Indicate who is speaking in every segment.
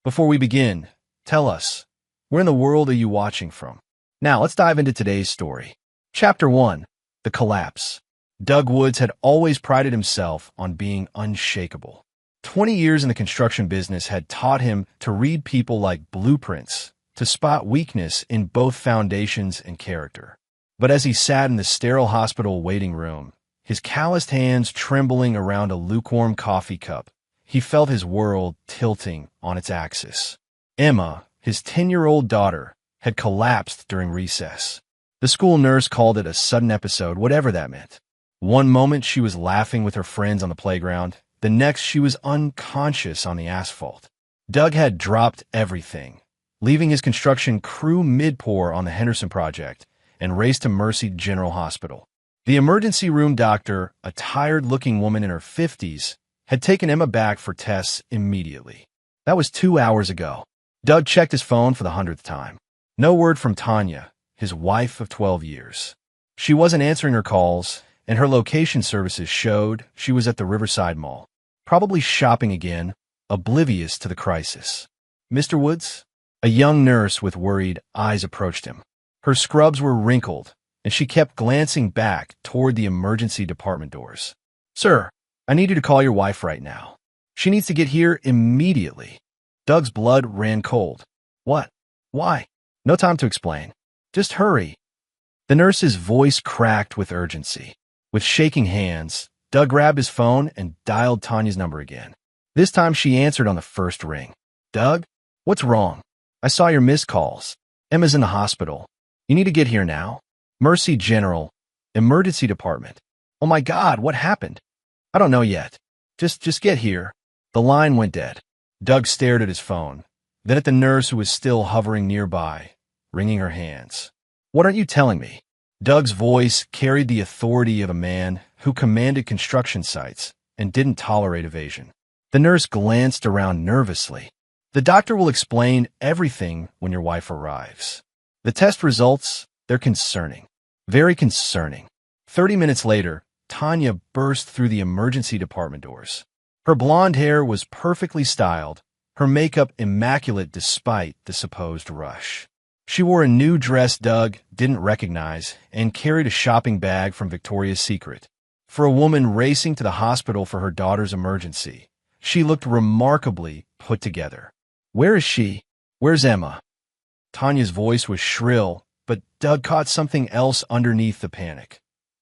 Speaker 1: Before we begin, tell us, where in the world are you watching from? Now, let's dive into today's story. Chapter 1. The Collapse. Doug Woods had always prided himself on being unshakable. 20 years in the construction business had taught him to read people like blueprints, to spot weakness in both foundations and character. But as he sat in the sterile hospital waiting room, his calloused hands trembling around a lukewarm coffee cup, he felt his world tilting on its axis. Emma, his 10-year-old daughter, had collapsed during recess. The school nurse called it a sudden episode, whatever that meant. One moment she was laughing with her friends on the playground, the next she was unconscious on the asphalt. Doug had dropped everything, leaving his construction crew mid-pour on the Henderson project, and raced to Mercy General Hospital. The emergency room doctor, a tired-looking woman in her 50s, had taken Emma back for tests immediately. That was 2 hours ago. Doug checked his phone for the 100th time. No word from Tanya, his wife of 12 years. She wasn't answering her calls, and her location services showed she was at the Riverside Mall, probably shopping again, oblivious to the crisis. Mr. Woods? A young nurse with worried eyes approached him. Her scrubs were wrinkled, and she kept glancing back toward the emergency department doors. Sir, I need you to call your wife right now. She needs to get here immediately. Doug's blood ran cold. What? Why? No time to explain. Just hurry. The nurse's voice cracked with urgency. With shaking hands, Doug grabbed his phone and dialed Tanya's number again. This time she answered on the first ring. Doug? What's wrong? I saw your missed calls. Emma's in the hospital. You need to get here now. Mercy General, Emergency Department. Oh my God, what happened? I don't know yet. Just get here. The line went dead. Doug stared at his phone, then at the nurse who was still hovering nearby, wringing her hands. What aren't you telling me? Doug's voice carried the authority of a man who commanded construction sites and didn't tolerate evasion. The nurse glanced around nervously. The doctor will explain everything when your wife arrives. The test results, they're concerning. Very concerning. 30 minutes later, Tanya burst through the emergency department doors. Her blonde hair was perfectly styled, her makeup immaculate despite the supposed rush. She wore a new dress Doug didn't recognize and carried a shopping bag from Victoria's Secret. For a woman racing to the hospital for her daughter's emergency, she looked remarkably put together. Where is she? Where's Emma? Tanya's voice was shrill, but Doug caught something else underneath the panic.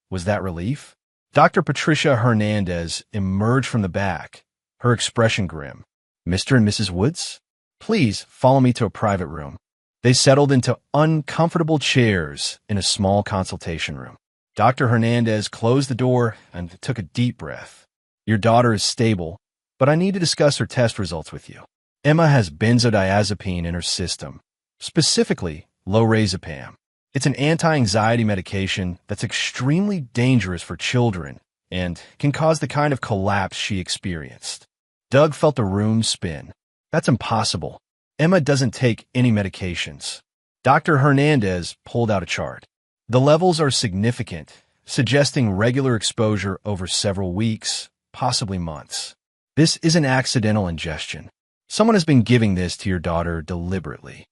Speaker 1: Was that relief? Dr. Patricia Hernandez emerged from the back, her expression grim. Mr. and Mrs. Woods? Please follow me to a private room. They settled into uncomfortable chairs in a small consultation room. Dr. Hernandez closed the door and took a deep breath. Your daughter is stable, but I need to discuss her test results with you. Emma has benzodiazepine in her system, specifically lorazepam. It's an anti-anxiety medication that's extremely dangerous for children and can cause the kind of collapse she experienced. Doug felt the room spin. That's impossible. Emma doesn't take any medications. Dr. Hernandez pulled out a chart. The levels are significant, suggesting regular exposure over several weeks, possibly months. This isn't accidental ingestion. Someone has been giving this to your daughter deliberately.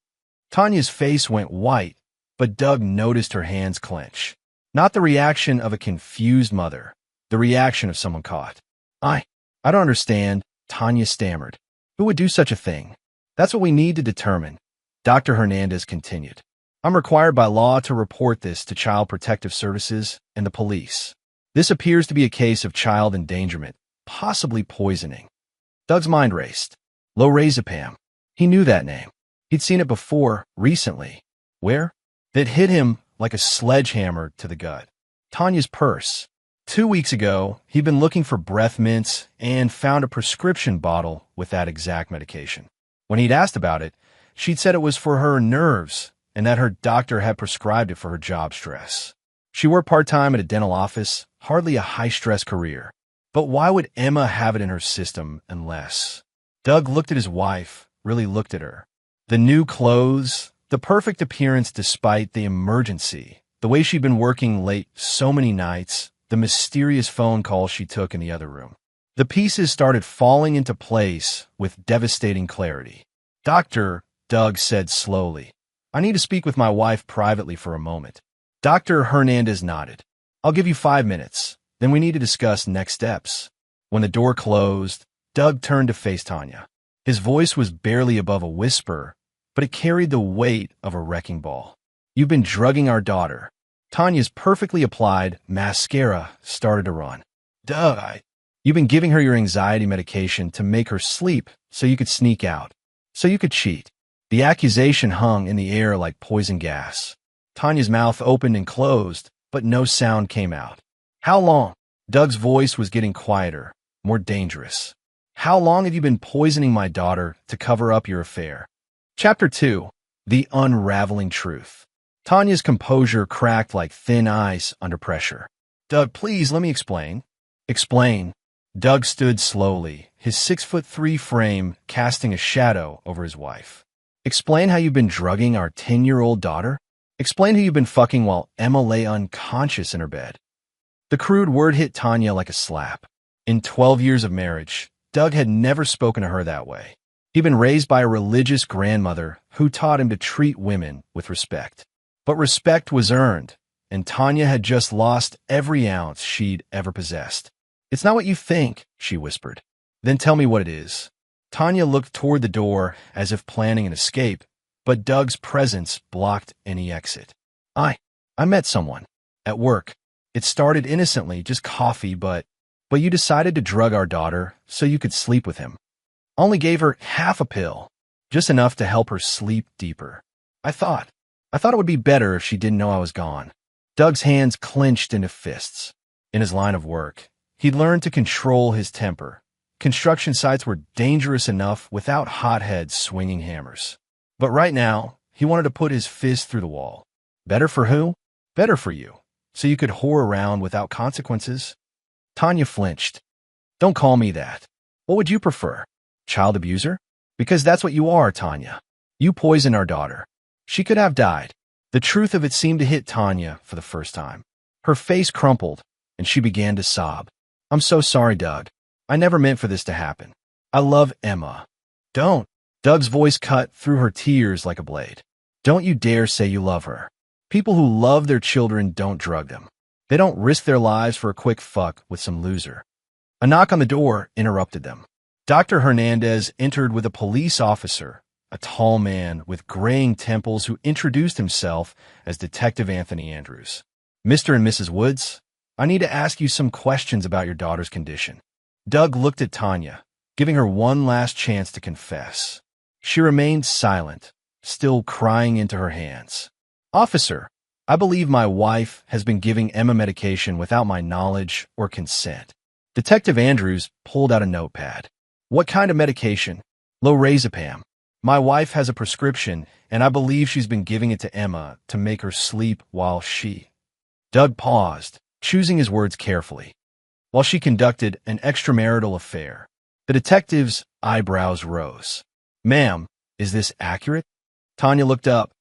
Speaker 1: Tanya's face went white, but Doug noticed her hands clench. Not the reaction of a confused mother, the reaction of someone caught. I don't understand, Tanya stammered. Who would do such a thing? That's what we need to determine, Dr. Hernandez continued. I'm required by law to report this to Child Protective Services and the police. This appears to be a case of child endangerment, possibly poisoning. Doug's mind raced. Lorazepam. He knew that name. He'd seen it before, recently. Where? That hit him like a sledgehammer to the gut. Tanya's purse. 2 weeks ago, he'd been looking for breath mints and found a prescription bottle with that exact medication. When he'd asked about it, she'd said it was for her nerves and that her doctor had prescribed it for her job stress. She worked part-time at a dental office, hardly a high-stress career. But why would Emma have it in her system unless? Doug looked at his wife, really looked at her. The new clothes, the perfect appearance despite the emergency, the way she'd been working late so many nights, the mysterious phone call she took in the other room. The pieces started falling into place with devastating clarity. Doctor, Doug said slowly, I need to speak with my wife privately for a moment. Dr. Hernandez nodded. I'll give you 5 minutes. Then we need to discuss next steps. When the door closed, Doug turned to face Tanya. His voice was barely above a whisper, but it carried the weight of a wrecking ball. You've been drugging our daughter. Tanya's perfectly applied mascara started to run. Doug, you've been giving her your anxiety medication to make her sleep so you could sneak out, so you could cheat. The accusation hung in the air like poison gas. Tanya's mouth opened and closed, but no sound came out. How long? Doug's voice was getting quieter, more dangerous. How long have you been poisoning my daughter to cover up your affair? Chapter 2. The Unraveling Truth. Tanya's composure cracked like thin ice under pressure. Doug, please let me explain. Explain. Doug stood slowly, his 6'3" frame casting a shadow over his wife. Explain how you've been drugging our 10-year-old daughter? Explain who you've been fucking while Emma lay unconscious in her bed. The crude word hit Tanya like a slap. In 12 years of marriage, Doug had never spoken to her that way. He'd been raised by a religious grandmother who taught him to treat women with respect. But respect was earned, and Tanya had just lost every ounce she'd ever possessed. It's not what you think, she whispered. Then tell me what it is. Tanya looked toward the door as if planning an escape, but Doug's presence blocked any exit. I met someone. At work. It started innocently, just coffee, but you decided to drug our daughter so you could sleep with him. Only gave her half a pill, just enough to help her sleep deeper. I thought it would be better if she didn't know I was gone. Doug's hands clenched into fists. In his line of work, he'd learned to control his temper. Construction sites were dangerous enough without hotheads swinging hammers. But right now, he wanted to put his fist through the wall. Better for who? Better for you, so you could whore around without consequences. Tanya flinched. Don't call me that. What would you prefer? Child abuser? Because that's what you are, Tanya. You poisoned our daughter. She could have died. The truth of it seemed to hit Tanya for the first time. Her face crumpled, and she began to sob. I'm so sorry, Doug. I never meant for this to happen. I love Emma. Don't. Doug's voice cut through her tears like a blade. Don't you dare say you love her. People who love their children don't drug them. They don't risk their lives for a quick fuck with some loser. A knock on the door interrupted them. Dr. Hernandez entered with a police officer, a tall man with graying temples who introduced himself as Detective Anthony Andrews. Mr. and Mrs. Woods, I need to ask you some questions about your daughter's condition. Doug looked at Tanya, giving her one last chance to confess. She remained silent, still crying into her hands. Officer, I believe my wife has been giving Emma medication without my knowledge or consent. Detective Andrews pulled out a notepad. What kind of medication? Lorazepam. My wife has a prescription, and I believe she's been giving it to Emma to make her sleep while she... Doug paused, choosing his words carefully. While she conducted an extramarital affair. The detective's eyebrows rose. Ma'am, is this accurate? Tanya looked up,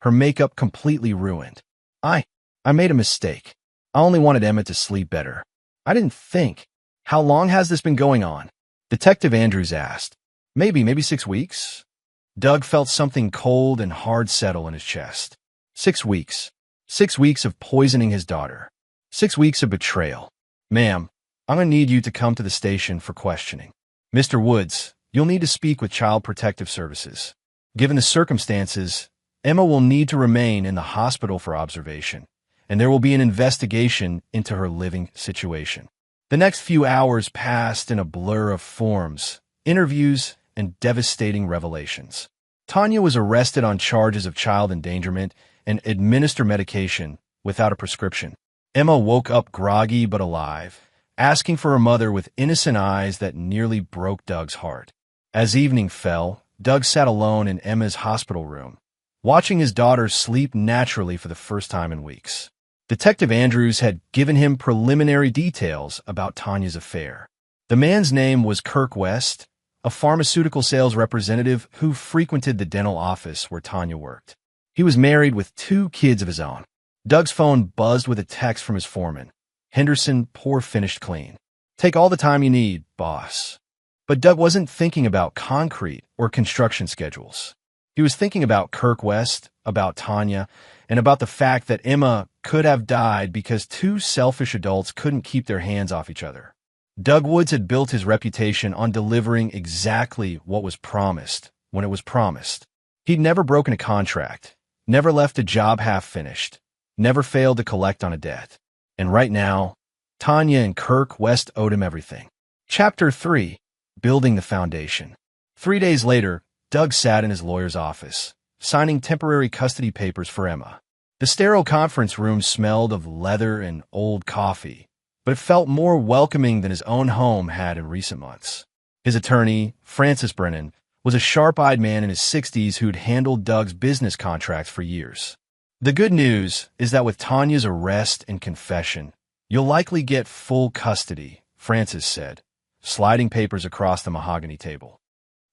Speaker 1: her makeup completely ruined. I made a mistake. I only wanted Emma to sleep better. I didn't think. How long has this been going on? Detective Andrews asked. Maybe 6 weeks. Doug felt something cold and hard settle in his chest. 6 weeks. 6 weeks of poisoning his daughter. 6 weeks of betrayal. Ma'am, I'm going to need you to come to the station for questioning. Mr. Woods, you'll need to speak with Child Protective Services. Given the circumstances, Emma will need to remain in the hospital for observation, and there will be an investigation into her living situation. The next few hours passed in a blur of forms, interviews, and devastating revelations. Tanya was arrested on charges of child endangerment and administered medication without a prescription. Emma woke up groggy but alive, asking for her mother with innocent eyes that nearly broke Doug's heart. As evening fell, Doug sat alone in Emma's hospital room, watching his daughter sleep naturally for the first time in weeks. Detective Andrews had given him preliminary details about Tanya's affair. The man's name was Kirk West, a pharmaceutical sales representative who frequented the dental office where Tanya worked. He was married with 2 kids of his own. Doug's phone buzzed with a text from his foreman. Henderson, poor finished clean. Take all the time you need, boss. But Doug wasn't thinking about concrete or construction schedules. He was thinking about Kirk West, about Tanya, and about the fact that Emma could have died because two selfish adults couldn't keep their hands off each other. Doug Woods had built his reputation on delivering exactly what was promised when it was promised. He'd never broken a contract, never left a job half-finished, never failed to collect on a debt. And right now, Tanya and Kirk West owed him everything. Chapter 3. Building the Foundation. 3 days later, Doug sat in his lawyer's office, signing temporary custody papers for Emma. The sterile conference room smelled of leather and old coffee, but it felt more welcoming than his own home had in recent months. His attorney, Francis Brennan, was a sharp-eyed man in his 60s who'd handled Doug's business contracts for years. The good news is that with Tanya's arrest and confession, you'll likely get full custody, Francis said, sliding papers across the mahogany table.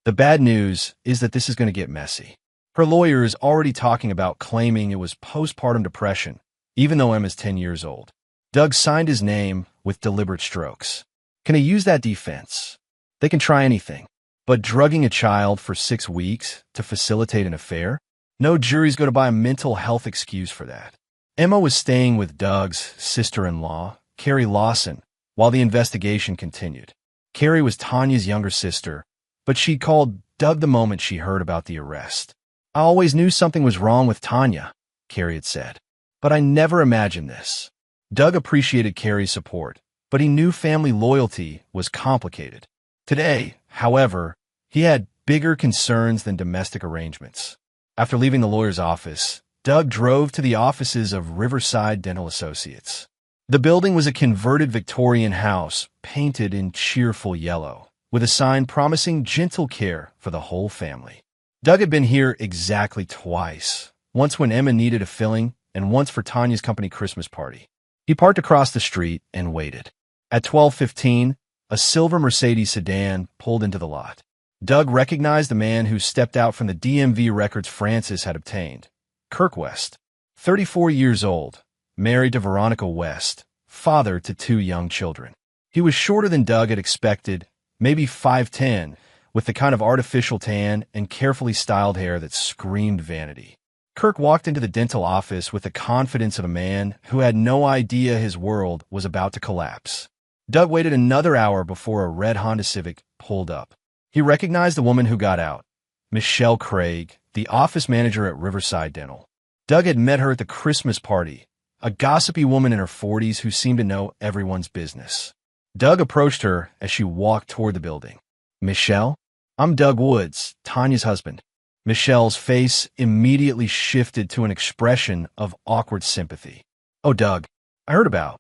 Speaker 1: The bad news is that this is going to get messy. Her lawyer is already talking about claiming it was postpartum depression, even though Emma's 10 years old. Doug signed his name with deliberate strokes. Can he use that defense? They can try anything. But drugging a child for 6 weeks to facilitate an affair? No jury's going to buy a mental health excuse for that. Emma was staying with Doug's sister-in-law, Carrie Lawson, while the investigation continued. Carrie was Tanya's younger sister, but she called Doug the moment she heard about the arrest. I always knew something was wrong with Tanya, Carrie had said, but I never imagined this. Doug appreciated Carrie's support, but he knew family loyalty was complicated. Today, however, he had bigger concerns than domestic arrangements. After leaving the lawyer's office, Doug drove to the offices of Riverside Dental Associates. The building was a converted Victorian house painted in cheerful yellow, with a sign promising gentle care for the whole family. Doug had been here exactly twice, once when Emma needed a filling and once for Tanya's company Christmas party. He parked across the street and waited. At 12:15, a silver Mercedes sedan pulled into the lot. Doug recognized the man who stepped out from the DMV records Francis had obtained. Kirk West, 34 years old, married to Veronica West, father to 2 young children. He was shorter than Doug had expected, maybe 5'10", with the kind of artificial tan and carefully styled hair that screamed vanity. Kirk walked into the dental office with the confidence of a man who had no idea his world was about to collapse. Doug waited another hour before a red Honda Civic pulled up. He recognized the woman who got out, Michelle Craig, the office manager at Riverside Dental. Doug had met her at the Christmas party, a gossipy woman in her 40s who seemed to know everyone's business. Doug approached her as she walked toward the building. "Michelle, I'm Doug Woods, Tanya's husband." Michelle's face immediately shifted to an expression of awkward sympathy. "Oh, Doug, I heard about.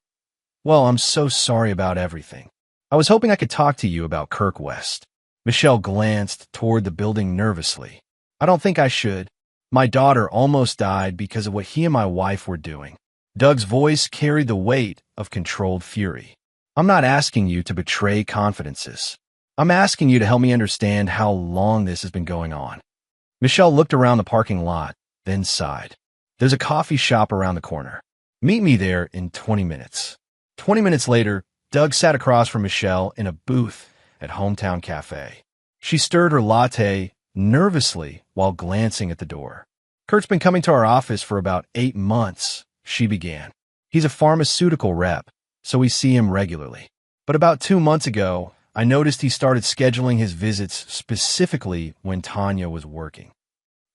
Speaker 1: Well, I'm so sorry about everything. I was hoping I could talk to you about Kirk West." Michelle glanced toward the building nervously. "I don't think I should. My daughter almost died because of what he and my wife were doing." Doug's voice carried the weight of controlled fury. "I'm not asking you to betray confidences. I'm asking you to help me understand how long this has been going on." Michelle looked around the parking lot, then sighed. "There's a coffee shop around the corner. Meet me there in 20 minutes. 20 minutes later, Doug sat across from Michelle in a booth at Hometown Cafe. She stirred her latte nervously while glancing at the door. "Kurt's been coming to our office for about 8 months, she began. "He's a pharmaceutical rep, so we see him regularly. But about 2 months ago, I noticed he started scheduling his visits specifically when Tanya was working."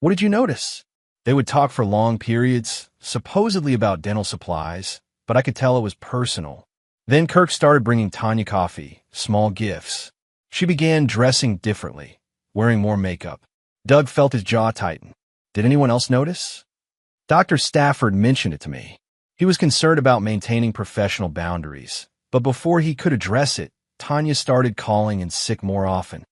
Speaker 1: "What did you notice?" "They would talk for long periods, supposedly about dental supplies, but I could tell it was personal. Then Kirk started bringing Tanya coffee, small gifts. She began dressing differently, wearing more makeup." Doug felt his jaw tighten. "Did anyone else notice?" "Dr. Stafford mentioned it to me. He was concerned about maintaining professional boundaries, but before he could address it, Tanya started calling in sick more often."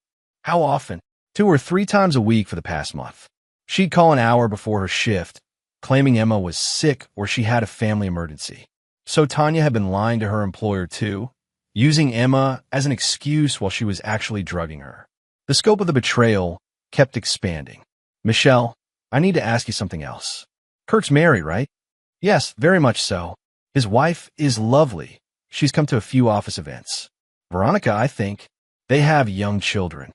Speaker 1: "How often?" 2 or 3 times a week for the past month. She'd call an hour before her shift, claiming Emma was sick or she had a family emergency. So Tanya had been lying to her employer too, using Emma as an excuse while she was actually drugging her. The scope of the betrayal kept expanding. "Michelle, I need to ask you something else. Kirk's married, right?" "Yes, very much so. His wife is lovely. She's come to a few office events. Veronica, I think." They have young children.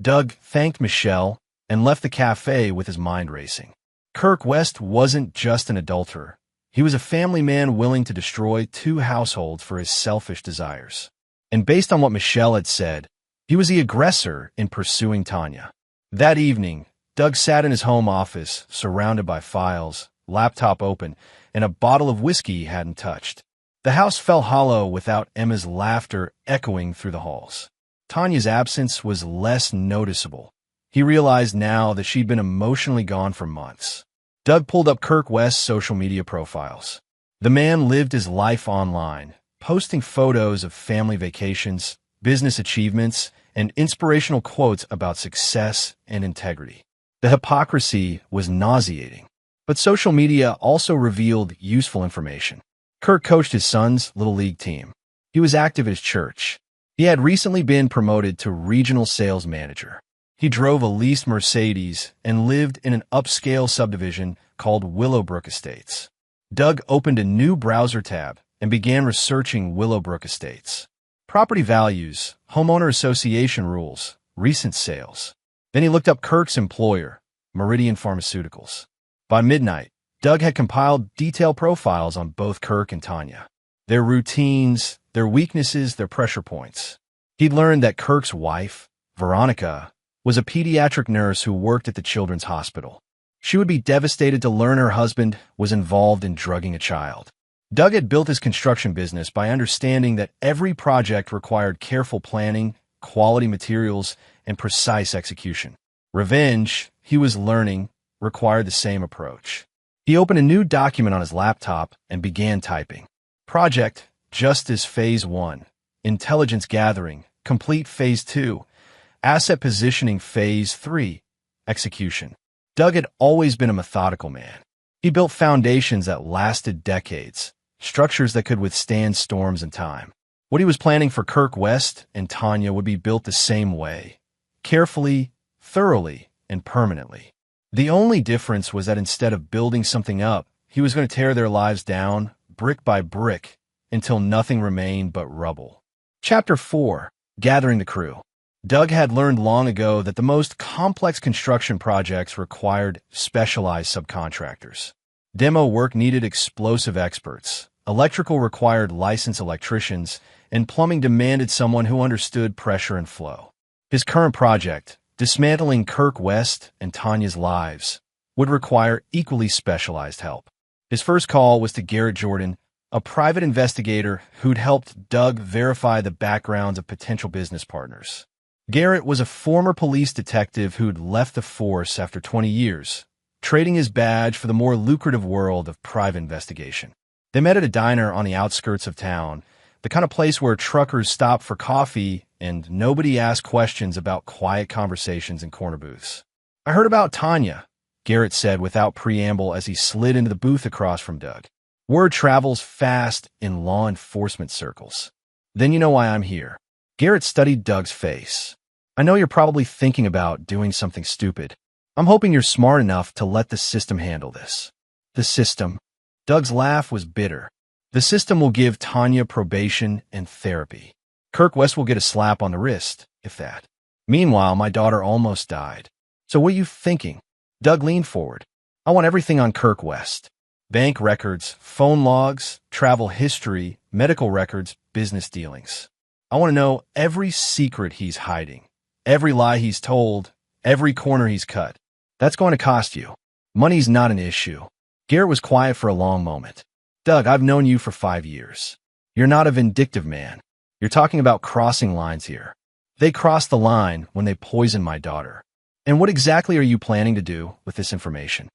Speaker 1: Doug thanked Michelle and left the cafe with his mind racing. Kirk West wasn't just an adulterer. He was a family man willing to destroy 2 households for his selfish desires. And based on what Michelle had said, he was the aggressor in pursuing Tanya. That evening, Doug sat in his home office, surrounded by files, laptop open, and a bottle of whiskey he hadn't touched. The house fell hollow without Emma's laughter echoing through the halls. Tanya's absence was less noticeable. He realized now that she'd been emotionally gone for months. Doug pulled up Kirk West's social media profiles. The man lived his life online, posting photos of family vacations, business achievements, and inspirational quotes about success and integrity. The hypocrisy was nauseating. But social media also revealed useful information. Kirk coached his son's Little League team. He was active at his church. He had recently been promoted to regional sales manager. He drove a leased Mercedes and lived in an upscale subdivision called Willowbrook Estates. Doug opened a new browser tab and began researching Willowbrook Estates. Property values, homeowner association rules, recent sales. Then he looked up Kirk's employer, Meridian Pharmaceuticals. By midnight, Doug had compiled detailed profiles on both Kirk and Tanya. Their routines, their weaknesses, their pressure points. He'd learned that Kirk's wife, Veronica, was a pediatric nurse who worked at the children's hospital. She would be devastated to learn her husband was involved in drugging a child. Doug had built his construction business by understanding that every project required careful planning, quality materials, and precise execution. Revenge, he was learning, required the same approach. He opened a new document on his laptop and began typing. Project, Justice Phase 1, Intelligence Gathering, Complete Phase 2, Asset Positioning Phase 3, Execution. Doug had always been a methodical man. He built foundations that lasted decades, structures that could withstand storms and time. What he was planning for Kirk West and Tanya would be built the same way, carefully, thoroughly, and permanently. The only difference was that instead of building something up, he was going to tear their lives down, brick by brick, until nothing remained but rubble. Chapter 4. Gathering the Crew. Doug had learned long ago that the most complex construction projects required specialized subcontractors. Demo work needed explosive experts, electrical required licensed electricians, and plumbing demanded someone who understood pressure and flow. His current project, dismantling Kirk West and Tanya's lives, would require equally specialized help. His first call was to Garrett Jordan, a private investigator who'd helped Doug verify the backgrounds of potential business partners. Garrett was a former police detective who'd left the force after 20 years, trading his badge for the more lucrative world of private investigation. They met at a diner on the outskirts of town, the kind of place where truckers stop for coffee and nobody asked questions about quiet conversations in corner booths. "I heard about Tanya," Garrett said without preamble as he slid into the booth across from Doug. "Word travels fast in law enforcement circles." "Then you know why I'm here." Garrett studied Doug's face. "I know you're probably thinking about doing something stupid. I'm hoping you're smart enough to let the system handle this." "The system?" Doug's laugh was bitter. "The system will give Tanya probation and therapy. Kirk West will get a slap on the wrist, if that. Meanwhile, my daughter almost died. So what are you thinking?" Doug leaned forward. "I want everything on Kirk West. Bank records, phone logs, travel history, medical records, business dealings. I want to know every secret he's hiding, every lie he's told, every corner he's cut. That's going to cost you. Money's not an issue." Garrett was quiet for a long moment. "Doug, I've known you for 5 years. You're not a vindictive man. You're talking about crossing lines here. They crossed the line when they poisoned my daughter. And what exactly are you planning to do with this information?"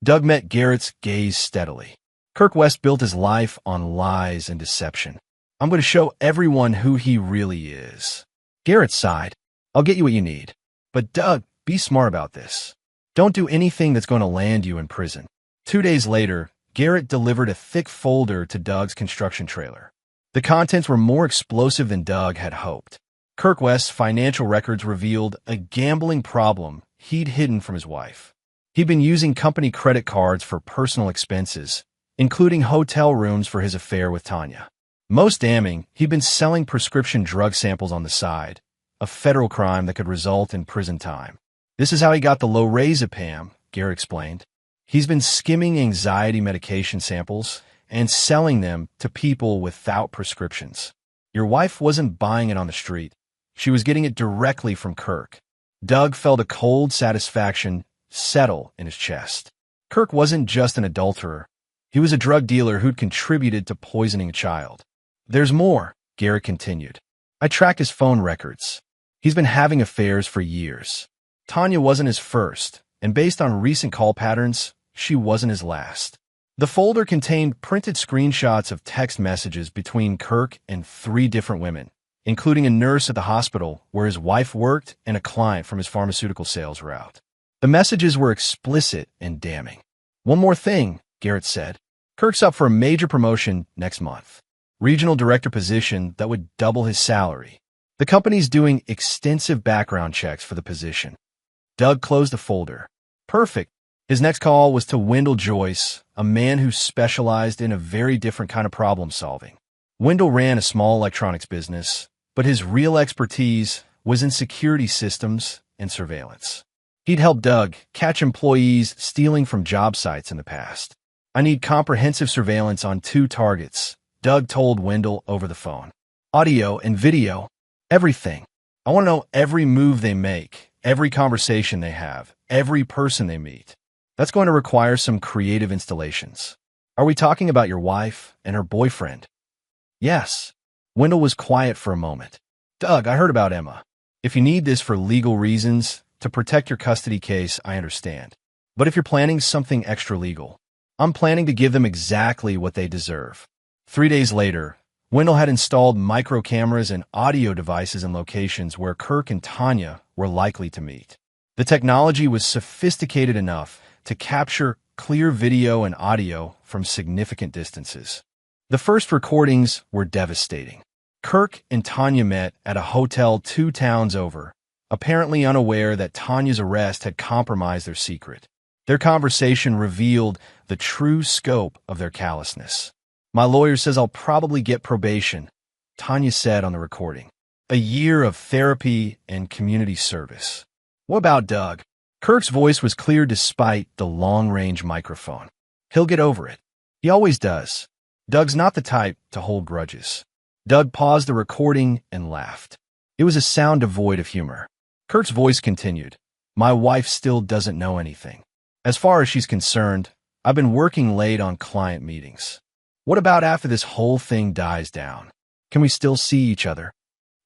Speaker 1: Doug met Garrett's gaze steadily. "Kirk West built his life on lies and deception. I'm going to show everyone who he really is." Garrett sighed. "I'll get you what you need. But Doug, be smart about this. Don't do anything that's going to land you in prison." 2 days later, Garrett delivered a thick folder to Doug's construction trailer. The contents were more explosive than Doug had hoped. Kirk West's financial records revealed a gambling problem he'd hidden from his wife. He'd been using company credit cards for personal expenses, including hotel rooms for his affair with Tanya. Most damning, he'd been selling prescription drug samples on the side, a federal crime that could result in prison time. This is how he got the lorazepam, Garrett explained. He's been skimming anxiety medication samples and selling them to people without prescriptions. Your wife wasn't buying it on the street. She was getting it directly from Kirk. Doug felt a cold satisfaction settle in his chest. Kirk wasn't just an adulterer. He was a drug dealer who'd contributed to poisoning a child. There's more, Garrett continued. I tracked his phone records. He's been having affairs for years. Tanya wasn't his first, and based on recent call patterns, she wasn't his last. The folder contained printed screenshots of text messages between Kirk and 3 different women, including a nurse at the hospital where his wife worked and a client from his pharmaceutical sales route. The messages were explicit and damning. One more thing, Garrett said. Kirk's up for a major promotion next month. Regional director position that would double his salary. The company's doing extensive background checks for the position. Doug closed the folder. Perfect. His next call was to Wendell Joyce, a man who specialized in a very different kind of problem solving. Wendell ran a small electronics business, but his real expertise was in security systems and surveillance. He'd helped Doug catch employees stealing from job sites in the past. I need comprehensive surveillance on 2 targets, Doug told Wendell over the phone. Audio and video, everything. I want to know every move they make, every conversation they have, every person they meet. That's going to require some creative installations. Are we talking about your wife and her boyfriend? Yes. Wendell was quiet for a moment. Doug, I heard about Emma. If you need this for legal reasons, to protect your custody case, I understand. But if you're planning something extra legal, I'm planning to give them exactly what they deserve. 3 days later, Wendell had installed micro cameras and audio devices in locations where Kirk and Tanya were likely to meet. The technology was sophisticated enough to capture clear video and audio from significant distances. The first recordings were devastating. Kirk and Tanya met at a hotel 2 towns over, apparently unaware that Tanya's arrest had compromised their secret. Their conversation revealed the true scope of their callousness. My lawyer says I'll probably get probation, Tanya said on the recording. A year of therapy and community service. What about Doug? Kirk's voice was clear despite the long-range microphone. He'll get over it. He always does. Doug's not the type to hold grudges. Doug paused the recording and laughed. It was a sound devoid of humor. Kirk's voice continued. My wife still doesn't know anything. As far as she's concerned, I've been working late on client meetings. What about after this whole thing dies down? Can we still see each other?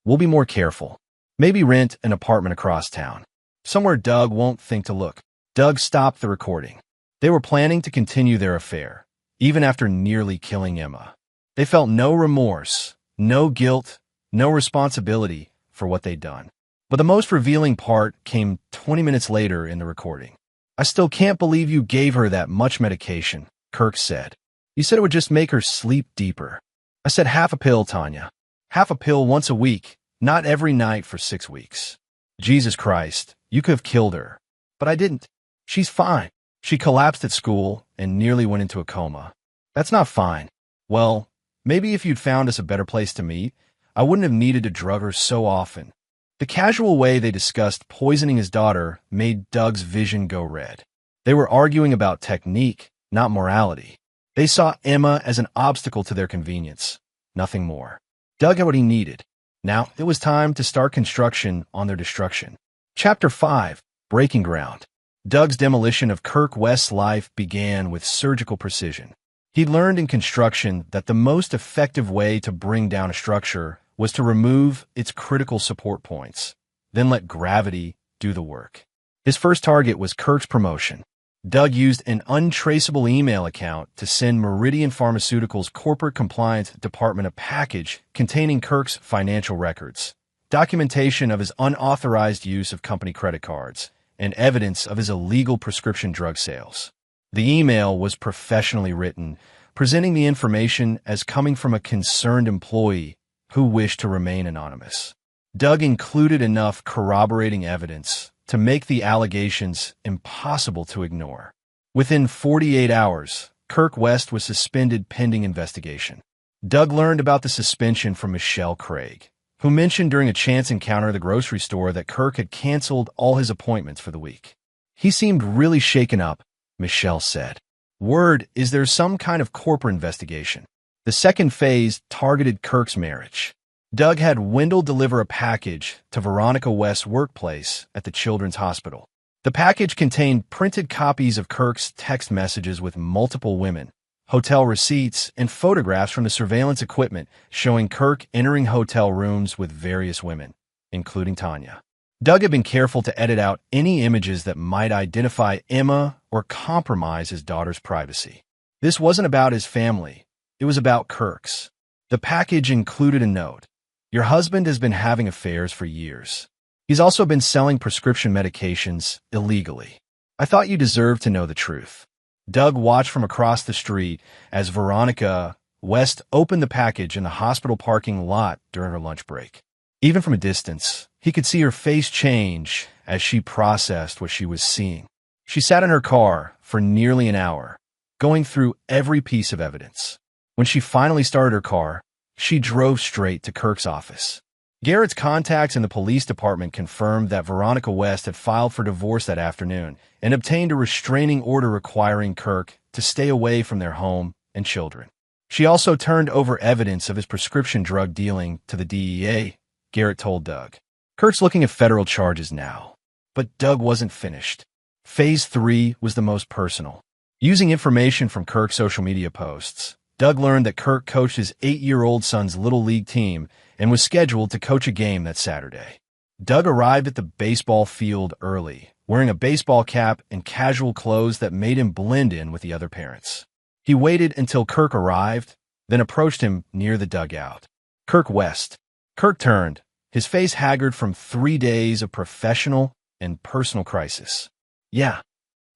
Speaker 1: We'll be more careful. Maybe rent an apartment across town. Somewhere Doug won't think to look. Doug stopped the recording. They were planning to continue their affair, even after nearly killing Emma. They felt no remorse, no guilt, no responsibility for what they'd done. But the most revealing part came 20 minutes later in the recording. I still can't believe you gave her that much medication, Kirk said. You said it would just make her sleep deeper. I said half a pill, Tanya. Half a pill once a week, not every night for 6 weeks. Jesus Christ, you could have killed her. But I didn't. She's fine. She collapsed at school and nearly went into a coma. That's not fine. Well, maybe if you'd found us a better place to meet, I wouldn't have needed to drug her so often. The casual way they discussed poisoning his daughter made Doug's vision go red. They were arguing about technique, not morality. They saw Emma as an obstacle to their convenience, nothing more. Doug had what he needed. Now it was time to start construction on their destruction. Chapter 5, Breaking Ground. Doug's demolition of Kirk West's life began with surgical precision. He learned in construction that the most effective way to bring down a structure was to remove its critical support points, then let gravity do the work. His first target was Kirk's promotion. Doug used an untraceable email account to send Meridian Pharmaceuticals' corporate compliance department a package containing Kirk's financial records, documentation of his unauthorized use of company credit cards, and evidence of his illegal prescription drug sales. The email was professionally written, presenting the information as coming from a concerned employee who wished to remain anonymous. Doug included enough corroborating evidence to make the allegations impossible to ignore. Within 48 hours, Kirk West was suspended pending investigation. Doug learned about the suspension from Michelle Craig, who mentioned during a chance encounter at the grocery store that Kirk had canceled all his appointments for the week. He seemed really shaken up, Michelle said. Word is there's some kind of corporate investigation. The second phase targeted Kirk's marriage. Doug had Wendell deliver a package to Veronica West's workplace at the Children's Hospital. The package contained printed copies of Kirk's text messages with multiple women, hotel receipts, and photographs from the surveillance equipment showing Kirk entering hotel rooms with various women, including Tanya. Doug had been careful to edit out any images that might identify Emma or compromise his daughter's privacy. This wasn't about his family. It was about Kirk's. The package included a note. Your husband has been having affairs for years. He's also been selling prescription medications illegally. I thought you deserved to know the truth. Doug watched from across the street as Veronica West opened the package in the hospital parking lot during her lunch break. Even from a distance, he could see her face change as she processed what she was seeing. She sat in her car for nearly an hour, going through every piece of evidence. When she finally started her car, she drove straight to Kirk's office. Garrett's contacts in the police department confirmed that Veronica West had filed for divorce that afternoon and obtained a restraining order requiring Kirk to stay away from their home and children. She also turned over evidence of his prescription drug dealing to the DEA, Garrett told Doug. Kirk's looking at federal charges now. But Doug wasn't finished. Phase 3 was the most personal. Using information from Kirk's social media posts, Doug learned that Kirk coached his 8-year-old son's Little League team and was scheduled to coach a game that Saturday. Doug arrived at the baseball field early, wearing a baseball cap and casual clothes that made him blend in with the other parents. He waited until Kirk arrived, then approached him near the dugout. Kirk West. Kirk turned, his face haggard from 3 days of professional and personal crisis. Yeah,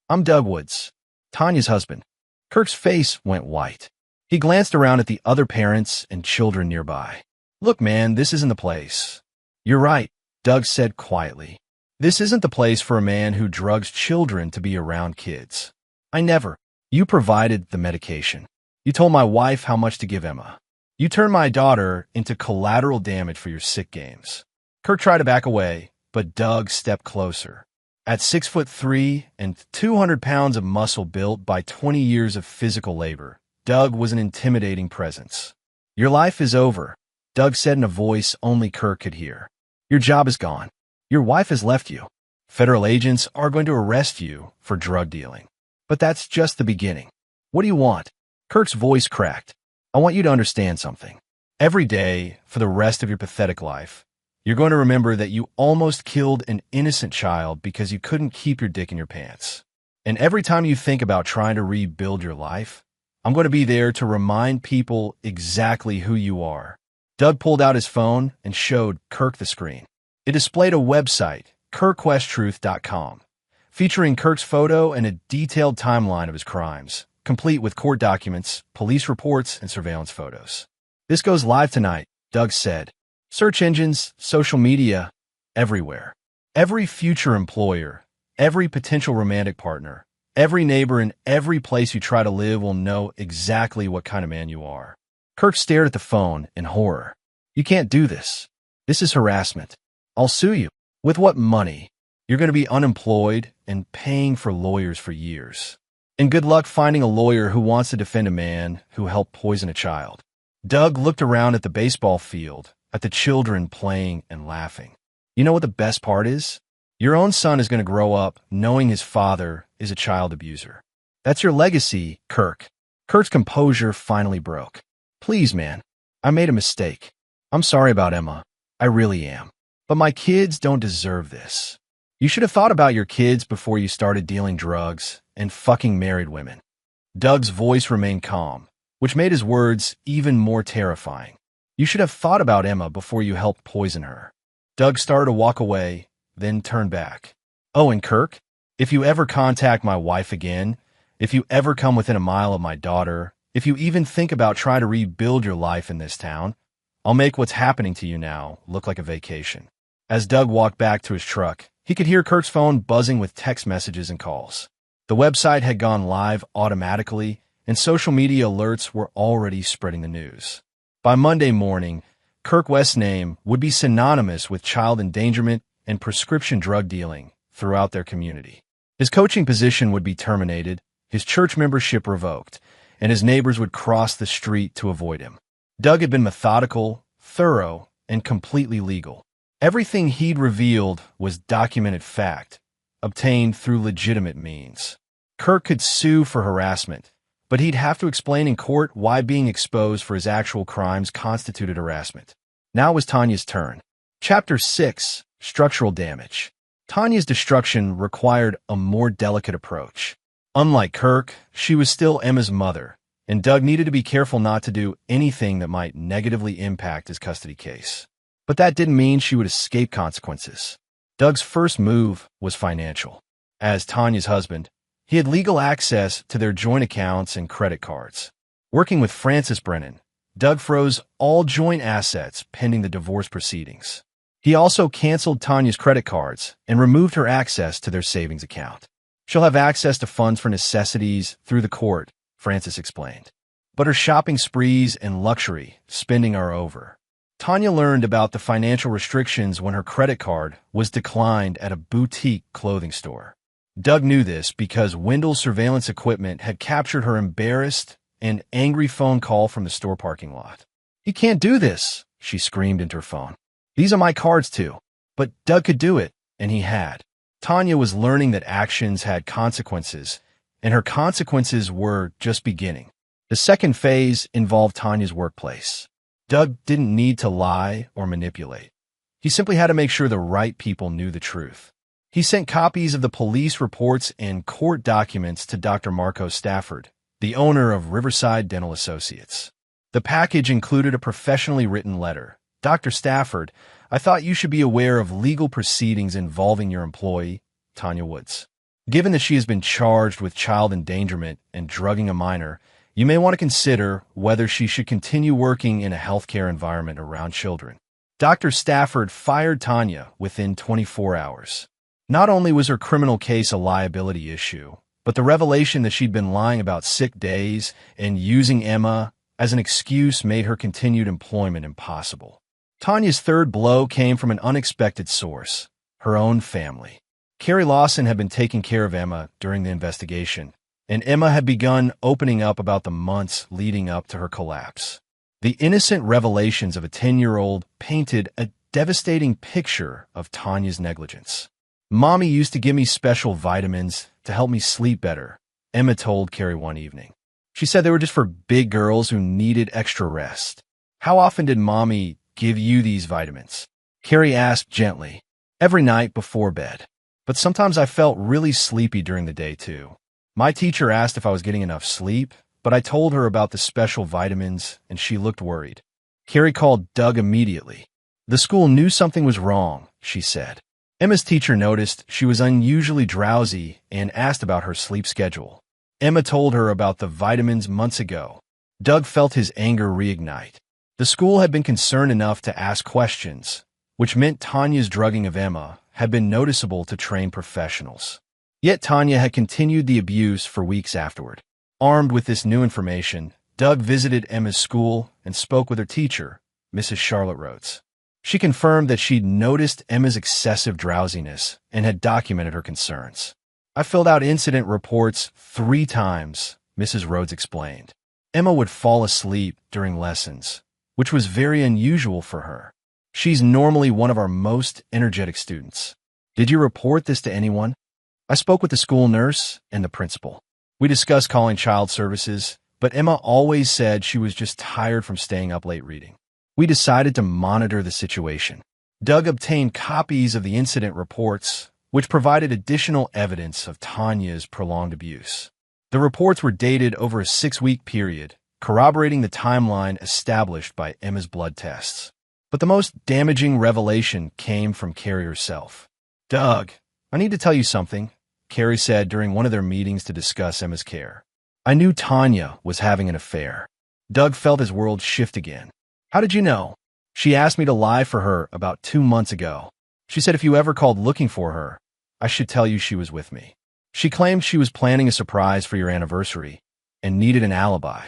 Speaker 1: I'm Doug Woods, Tanya's husband. Kirk's face went white. He glanced around at the other parents and children nearby. Look, man, this isn't the place. You're right, Doug said quietly. This isn't the place for a man who drugs children to be around kids. I never. You provided the medication. You told my wife how much to give Emma. You turned my daughter into collateral damage for your sick games. Kirk tried to back away, but Doug stepped closer. At 6'3" and 200 pounds of muscle built by 20 years of physical labor, Doug was an intimidating presence. Your life is over, Doug said in a voice only Kirk could hear. Your job is gone. Your wife has left you. Federal agents are going to arrest you for drug dealing. But that's just the beginning. What do you want? Kirk's voice cracked. I want you to understand something. Every day, for the rest of your pathetic life, you're going to remember that you almost killed an innocent child because you couldn't keep your dick in your pants. And every time you think about trying to rebuild your life, I'm going to be there to remind people exactly who you are. Doug pulled out his phone and showed Kirk the screen. It displayed a website, KirkWestTruth.com, featuring Kirk's photo and a detailed timeline of his crimes, complete with court documents, police reports, and surveillance photos. This goes live tonight, Doug said. Search engines, social media, everywhere. Every future employer, every potential romantic partner, every neighbor, and every place you try to live will know exactly what kind of man you are. Kirk stared at the phone in horror. You can't do this. This is harassment. I'll sue you. With what money? You're going to be unemployed and paying for lawyers for years. And good luck finding a lawyer who wants to defend a man who helped poison a child. Doug looked around at the baseball field, at the children playing and laughing. You know what the best part is? Your own son is going to grow up knowing his father is a child abuser. That's your legacy, Kirk. Kirk's composure finally broke. Please, man, I made a mistake. I'm sorry about Emma. I really am. But my kids don't deserve this. You should have thought about your kids before you started dealing drugs and fucking married women. Doug's voice remained calm, which made his words even more terrifying. You should have thought about Emma before you helped poison her. Doug started to walk away, then turned back. Oh, and Kirk, if you ever contact my wife again, if you ever come within a mile of my daughter, if you even think about trying to rebuild your life in this town, I'll make what's happening to you now look like a vacation. As Doug walked back to his truck, he could hear Kirk's phone buzzing with text messages and calls. The website had gone live automatically, and social media alerts were already spreading the news. By Monday morning, Kirk West's name would be synonymous with child endangerment and prescription drug dealing throughout their community. His coaching position would be terminated, his church membership revoked, and his neighbors would cross the street to avoid him. Doug had been methodical, thorough, and completely legal. Everything he'd revealed was documented fact, obtained through legitimate means. Kirk could sue for harassment, but he'd have to explain in court why being exposed for his actual crimes constituted harassment. Now it was Tanya's turn. Chapter 6: Structural Damage. Tanya's destruction required a more delicate approach. Unlike Kirk, she was still Emma's mother, and Doug needed to be careful not to do anything that might negatively impact his custody case. But that didn't mean she would escape consequences. Doug's first move was financial. As Tanya's husband, he had legal access to their joint accounts and credit cards. Working with Francis Brennan, Doug froze all joint assets pending the divorce proceedings. He also canceled Tanya's credit cards and removed her access to their savings account. She'll have access to funds for necessities through the court, Francis explained. But her shopping sprees and luxury spending are over. Tanya learned about the financial restrictions when her credit card was declined at a boutique clothing store. Doug knew this because Wendell's surveillance equipment had captured her embarrassed and angry phone call from the store parking lot. "You can't do this," she screamed into her phone. "These are my cards too." But Doug could do it, and he had. Tanya was learning that actions had consequences, and her consequences were just beginning. The second phase involved Tanya's workplace. Doug didn't need to lie or manipulate. He simply had to make sure the right people knew the truth. He sent copies of the police reports and court documents to Dr. Marco Stafford, the owner of Riverside Dental Associates. The package included a professionally written letter. "Dr. Stafford, I thought you should be aware of legal proceedings involving your employee, Tanya Woods. Given that she has been charged with child endangerment and drugging a minor, you may want to consider whether she should continue working in a healthcare environment around children." Dr. Stafford fired Tanya within 24 hours. Not only was her criminal case a liability issue, but the revelation that she'd been lying about sick days and using Emma as an excuse made her continued employment impossible. Tanya's third blow came from an unexpected source: her own family. Carrie Lawson had been taking care of Emma during the investigation, and Emma had begun opening up about the months leading up to her collapse. The innocent revelations of a 10-year-old painted a devastating picture of Tanya's negligence. "Mommy used to give me special vitamins to help me sleep better," Emma told Carrie one evening. She said they were just for big girls who needed extra rest. "How often did Mommy give you these vitamins?" Carrie asked gently. "Every night before bed. But sometimes I felt really sleepy during the day too. My teacher asked if I was getting enough sleep, but I told her about the special vitamins and she looked worried." Carrie called Doug immediately. "The school knew something was wrong," she said. Emma's teacher noticed she was unusually drowsy and asked about her sleep schedule. Emma told her about the vitamins months ago. Doug felt his anger reignite. The school had been concerned enough to ask questions, which meant Tanya's drugging of Emma had been noticeable to trained professionals. Yet Tanya had continued the abuse for weeks afterward. Armed with this new information, Doug visited Emma's school and spoke with her teacher, Mrs. Charlotte Rhodes. She confirmed that she'd noticed Emma's excessive drowsiness and had documented her concerns. "I filled out incident reports 3 times, Mrs. Rhodes explained. Emma would fall asleep during lessons, which was very unusual for her. She's normally one of our most energetic students. Did you report this to anyone?" "I spoke with the school nurse and the principal. We discussed calling child services, but Emma always said she was just tired from staying up late reading. We decided to monitor the situation." Doug obtained copies of the incident reports, which provided additional evidence of Tanya's prolonged abuse. The reports were dated over a 6-week period, corroborating the timeline established by Emma's blood tests. But the most damaging revelation came from Carrie herself. "Doug, I need to tell you something," Carrie said during one of their meetings to discuss Emma's care. "I knew Tanya was having an affair." Doug felt his world shift again. "How did you know?" "She asked me to lie for her about 2 months ago. She said if you ever called looking for her, I should tell you she was with me. She claimed she was planning a surprise for your anniversary and needed an alibi.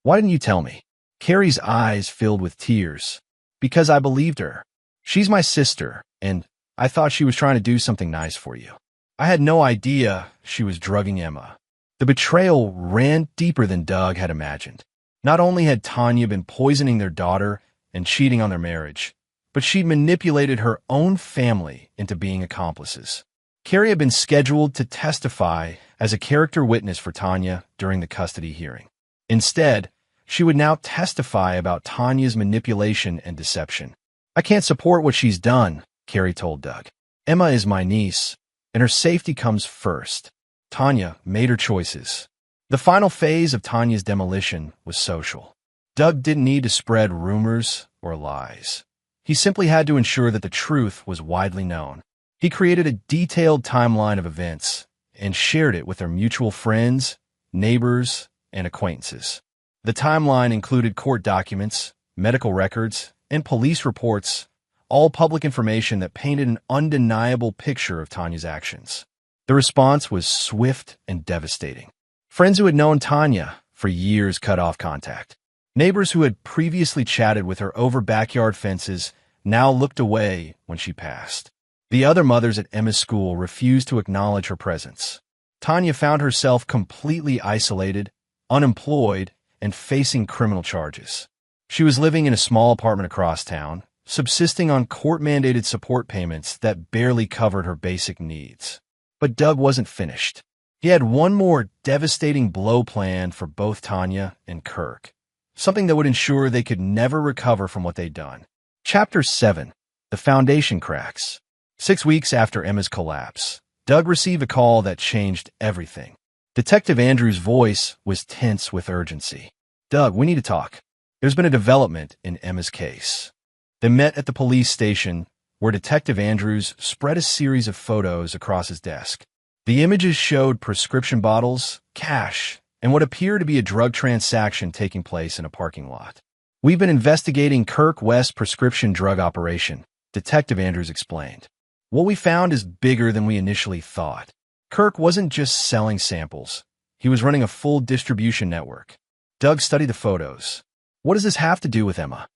Speaker 1: Why didn't you tell me?" Carrie's eyes filled with tears. Because I believed her. She's my sister, and I thought she was trying to do something nice for you. I had no idea she was drugging Emma. The betrayal ran deeper than Doug had imagined. Not only had Tanya been poisoning their daughter and cheating on their marriage, but she'd manipulated her own family into being accomplices. Carrie had been scheduled to testify as a character witness for Tanya during the custody hearing. Instead, she would now testify about Tanya's manipulation and deception. I can't support what she's done, Carrie told Doug. Emma is my niece, and her safety comes first. Tanya made her choices. The final phase of Tanya's demolition was social. Doug didn't need to spread rumors or lies. He simply had to ensure that the truth was widely known. He created a detailed timeline of events and shared it with their mutual friends, neighbors, and acquaintances. The timeline included court documents, medical records, and police reports, all public information that painted an undeniable picture of Tanya's actions. The response was swift and devastating. Friends who had known Tanya for years cut off contact. Neighbors who had previously chatted with her over backyard fences now looked away when she passed. The other mothers at Emma's school refused to acknowledge her presence. Tanya found herself completely isolated, unemployed, and facing criminal charges. She was living in a small apartment across town, subsisting on court-mandated support payments that barely covered her basic needs. But Doug wasn't finished. He had one more devastating blow planned for both Tanya and Kirk, something that would ensure they could never recover from what they'd done. Chapter 7. The Foundation Cracks. 6 weeks after Emma's collapse, Doug received a call that changed everything. Detective Andrews' voice was tense with urgency. Doug, we need to talk. There's been a development in Emma's case. They met at the police station, where Detective Andrews spread a series of photos across his desk. The images showed prescription bottles, cash, and what appeared to be a drug transaction taking place in a parking lot. We've been investigating Kirk West's prescription drug operation, Detective Andrews explained. What we found is bigger than we initially thought. Kirk wasn't just selling samples. He was running a full distribution network. Doug studied the photos. What does this have to do with Emma?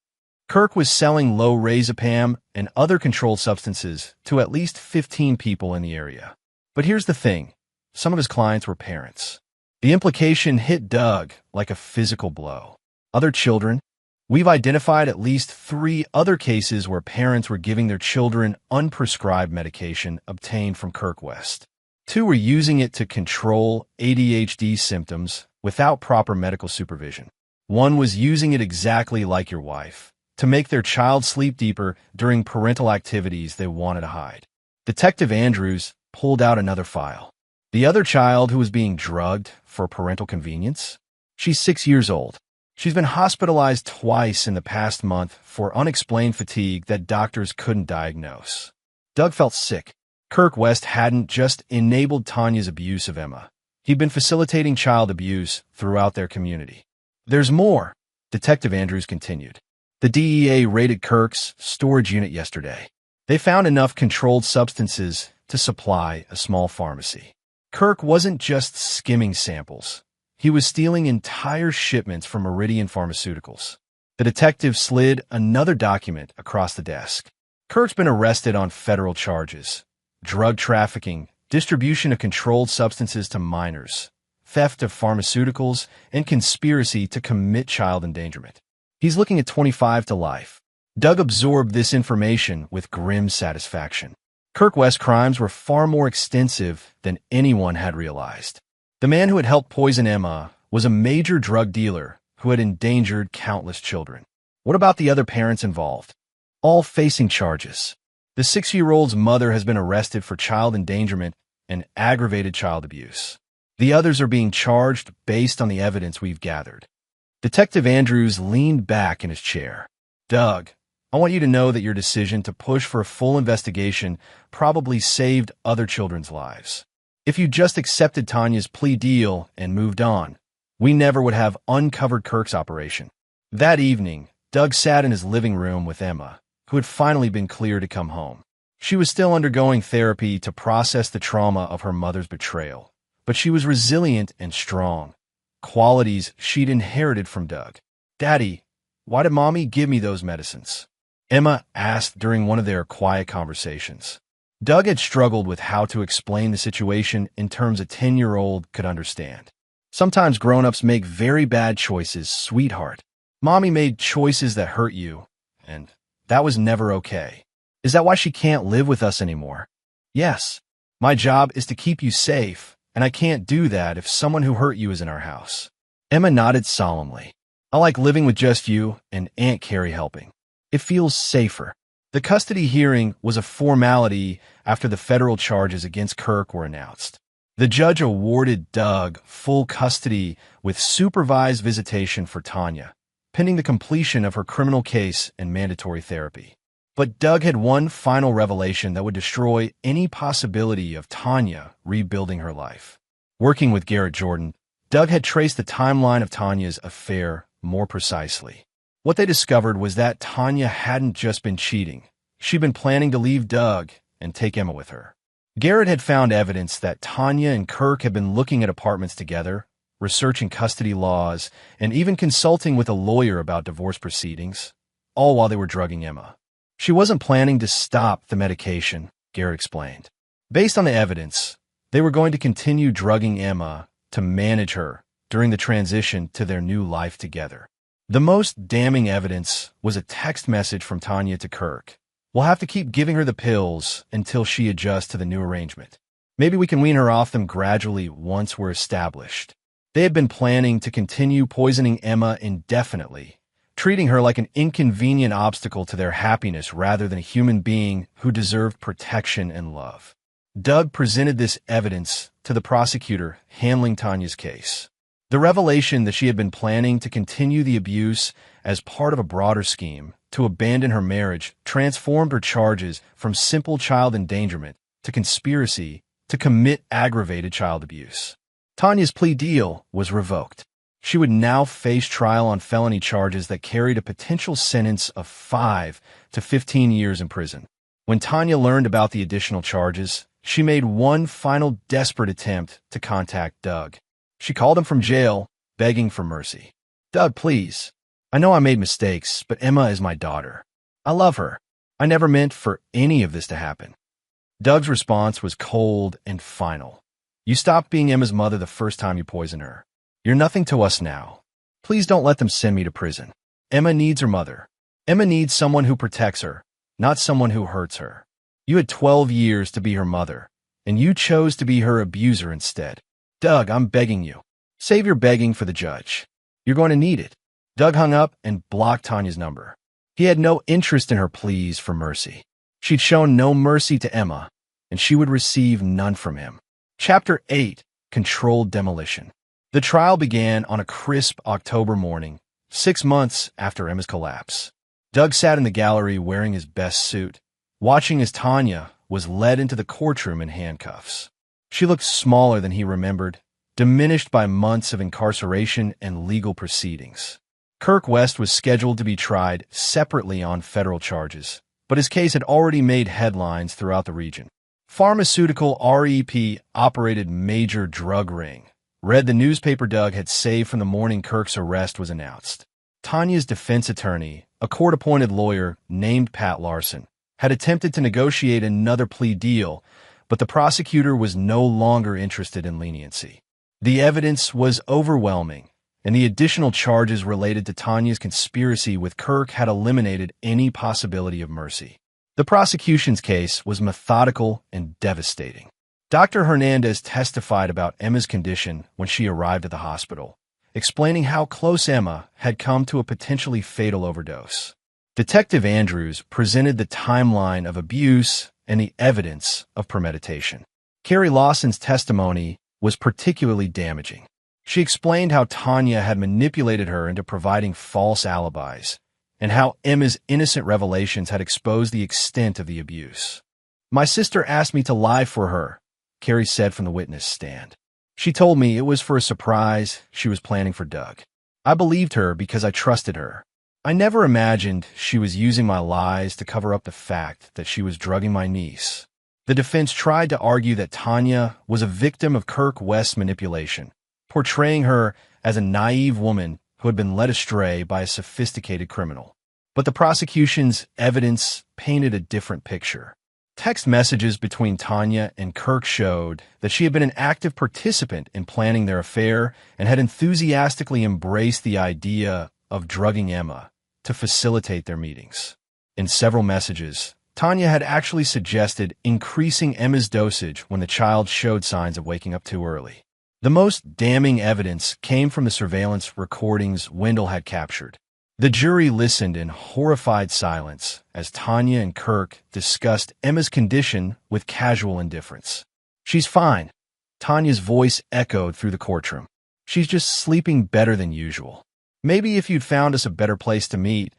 Speaker 1: Kirk was selling lorazepam and other controlled substances to at least 15 people in the area. But here's the thing. Some of his clients were parents. The implication hit Doug like a physical blow. Other children? We've identified at least 3 other cases where parents were giving their children unprescribed medication obtained from Kirk West. 2 were using it to control ADHD symptoms without proper medical supervision. 1 was using it exactly like your wife, to make their child sleep deeper during parental activities they wanted to hide. Detective Andrews pulled out another file. The other child who was being drugged for parental convenience? She's 6 years old. She's been hospitalized twice in the past month for unexplained fatigue that doctors couldn't diagnose. Doug felt sick. Kirk West hadn't just enabled Tanya's abuse of Emma. He'd been facilitating child abuse throughout their community. There's more, Detective Andrews continued. The DEA raided Kirk's storage unit yesterday. They found enough controlled substances to supply a small pharmacy. Kirk wasn't just skimming samples. He was stealing entire shipments from Meridian Pharmaceuticals. The detective slid another document across the desk. Kirk's been arrested on federal charges: drug trafficking, distribution of controlled substances to minors, theft of pharmaceuticals, and conspiracy to commit child endangerment. He's looking at 25 to life. Doug absorbed this information with grim satisfaction. Kirk West's crimes were far more extensive than anyone had realized. The man who had helped poison Emma was a major drug dealer who had endangered countless children. What about the other parents involved? All facing charges. The 6-year-old's mother has been arrested for child endangerment and aggravated child abuse. The others are being charged based on the evidence we've gathered. Detective Andrews leaned back in his chair. Doug, I want you to know that your decision to push for a full investigation probably saved other children's lives. If you just accepted Tanya's plea deal and moved on, we never would have uncovered Kirk's operation. That evening, Doug sat in his living room with Emma, who had finally been cleared to come home. She was still undergoing therapy to process the trauma of her mother's betrayal, but she was resilient and strong, qualities she'd inherited from Doug. Daddy, why did Mommy give me those medicines? Emma asked during one of their quiet conversations. Doug had struggled with how to explain the situation in terms a 10-year-old could understand. Sometimes grown-ups make very bad choices, sweetheart. Mommy made choices that hurt you, and that was never okay. Is that why she can't live with us anymore? Yes. My job is to keep you safe, and I can't do that if someone who hurt you is in our house. Emma nodded solemnly. I like living with just you and Aunt Carrie helping. It feels safer. The custody hearing was a formality after the federal charges against Kirk were announced. The judge awarded Doug full custody with supervised visitation for Tanya, pending the completion of her criminal case and mandatory therapy. But Doug had one final revelation that would destroy any possibility of Tanya rebuilding her life. Working with Garrett Jordan, Doug had traced the timeline of Tanya's affair more precisely. What they discovered was that Tanya hadn't just been cheating. She'd been planning to leave Doug and take Emma with her. Garrett had found evidence that Tanya and Kirk had been looking at apartments together, researching custody laws, and even consulting with a lawyer about divorce proceedings, all while they were drugging Emma. She wasn't planning to stop the medication, Garrett explained. Based on the evidence, they were going to continue drugging Emma to manage her during the transition to their new life together. The most damning evidence was a text message from Tanya to Kirk. We'll have to keep giving her the pills until she adjusts to the new arrangement. Maybe we can wean her off them gradually once we're established. They had been planning to continue poisoning Emma indefinitely, treating her like an inconvenient obstacle to their happiness rather than a human being who deserved protection and love. Doug presented this evidence to the prosecutor handling Tanya's case. The revelation that she had been planning to continue the abuse as part of a broader scheme to abandon her marriage transformed her charges from simple child endangerment to conspiracy to commit aggravated child abuse. Tanya's plea deal was revoked. She would now face trial on felony charges that carried a potential sentence of 5 to 15 years in prison. When Tanya learned about the additional charges, she made one final desperate attempt to contact Doug. She called him from jail, begging for mercy. Doug, please. I know I made mistakes, but Emma is my daughter. I love her. I never meant for any of this to happen. Doug's response was cold and final. You stopped being Emma's mother the first time you poisoned her. You're nothing to us now. Please don't let them send me to prison. Emma needs her mother. Emma needs someone who protects her, not someone who hurts her. You had 12 years to be her mother, and you chose to be her abuser instead. Doug, I'm begging you. Save your begging for the judge. You're going to need it. Doug hung up and blocked Tanya's number. He had no interest in her pleas for mercy. She'd shown no mercy to Emma, and she would receive none from him. Chapter 8. Controlled Demolition. The trial began on a crisp October morning, 6 months after Emma's collapse. Doug sat in the gallery wearing his best suit, watching as Tanya was led into the courtroom in handcuffs. She looked smaller than he remembered, diminished by months of incarceration and legal proceedings. Kirk West was scheduled to be tried separately on federal charges, but his case had already made headlines throughout the region. Pharmaceutical rep-operated major drug ring, read the newspaper Doug had saved from the morning Kirk's arrest was announced. Tanya's defense attorney, a court-appointed lawyer named Pat Larson, had attempted to negotiate another plea deal, but the prosecutor was no longer interested in leniency. The evidence was overwhelming, and the additional charges related to Tanya's conspiracy with Kirk had eliminated any possibility of mercy. The prosecution's case was methodical and devastating. Dr. Hernandez testified about Emma's condition when she arrived at the hospital, explaining how close Emma had come to a potentially fatal overdose. Detective Andrews presented the timeline of abuse and the evidence of premeditation. Carrie Lawson's testimony was particularly damaging. She explained how Tanya had manipulated her into providing false alibis, and how Emma's innocent revelations had exposed the extent of the abuse. My sister asked me to lie for her, Carrie said from the witness stand. She told me it was for a surprise she was planning for Doug. I believed her because I trusted her. I never imagined she was using my lies to cover up the fact that she was drugging my niece. The defense tried to argue that Tanya was a victim of Kirk West's manipulation, portraying her as a naive woman who had been led astray by a sophisticated criminal. But the prosecution's evidence painted a different picture. Text messages between Tanya and Kirk showed that she had been an active participant in planning their affair and had enthusiastically embraced the idea of drugging Emma to facilitate their meetings. In several messages, Tanya had actually suggested increasing Emma's dosage when the child showed signs of waking up too early. The most damning evidence came from the surveillance recordings Wendell had captured. The jury listened in horrified silence as Tanya and Kirk discussed Emma's condition with casual indifference. "She's fine," Tanya's voice echoed through the courtroom. "She's just sleeping better than usual. Maybe if you'd found us a better place to meet,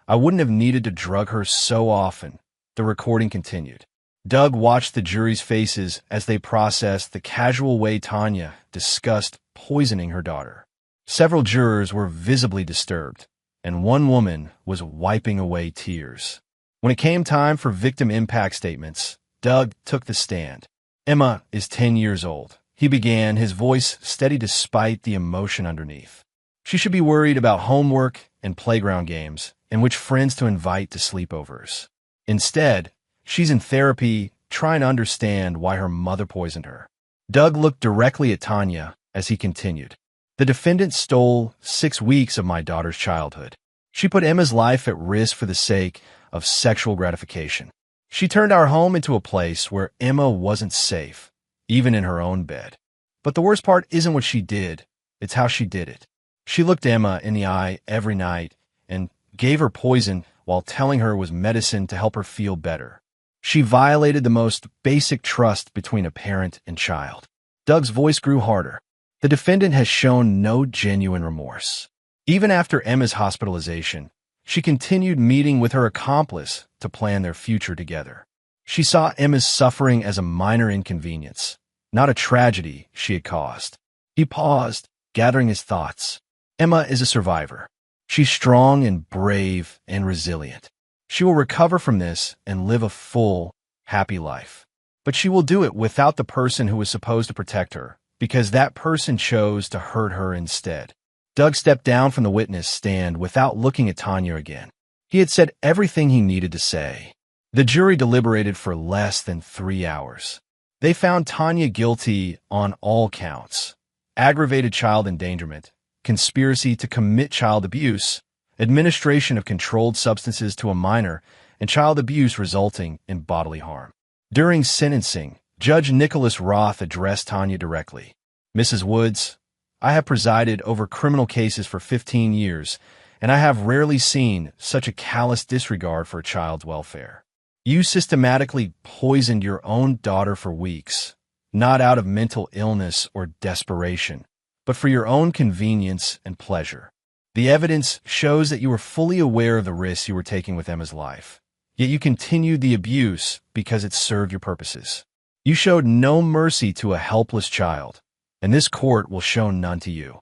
Speaker 1: I wouldn't have needed to drug her so often," the recording continued. Doug watched the jury's faces as they processed the casual way Tanya discussed poisoning her daughter. Several jurors were visibly disturbed, and one woman was wiping away tears. When it came time for victim impact statements, Doug took the stand. "Emma is 10 years old," he began, his voice steady despite the emotion underneath. "She should be worried about homework and playground games and which friends to invite to sleepovers. Instead, she's in therapy trying to understand why her mother poisoned her." Doug looked directly at Tanya as he continued. "The defendant stole 6 weeks of my daughter's childhood. She put Emma's life at risk for the sake of sexual gratification. She turned our home into a place where Emma wasn't safe, even in her own bed. But the worst part isn't what she did, it's how she did it. She looked Emma in the eye every night and gave her poison while telling her it was medicine to help her feel better. She violated the most basic trust between a parent and child." Doug's voice grew harder. "The defendant has shown no genuine remorse. Even after Emma's hospitalization, she continued meeting with her accomplice to plan their future together. She saw Emma's suffering as a minor inconvenience, not a tragedy she had caused." He paused, gathering his thoughts. "Emma is a survivor. She's strong and brave and resilient. She will recover from this and live a full, happy life. But she will do it without the person who was supposed to protect her, because that person chose to hurt her instead." Doug stepped down from the witness stand without looking at Tanya again. He had said everything he needed to say. The jury deliberated for less than 3 hours. They found Tanya guilty on all counts: aggravated child endangerment, conspiracy to commit child abuse, administration of controlled substances to a minor, and child abuse resulting in bodily harm. During sentencing, Judge Nicholas Roth addressed Tanya directly. "Mrs. Woods, I have presided over criminal cases for 15 years, and I have rarely seen such a callous disregard for a child's welfare. You systematically poisoned your own daughter for weeks, not out of mental illness or desperation, but for your own convenience and pleasure. The evidence shows that you were fully aware of the risks you were taking with Emma's life, yet you continued the abuse because it served your purposes. You showed no mercy to a helpless child, and this court will show none to you.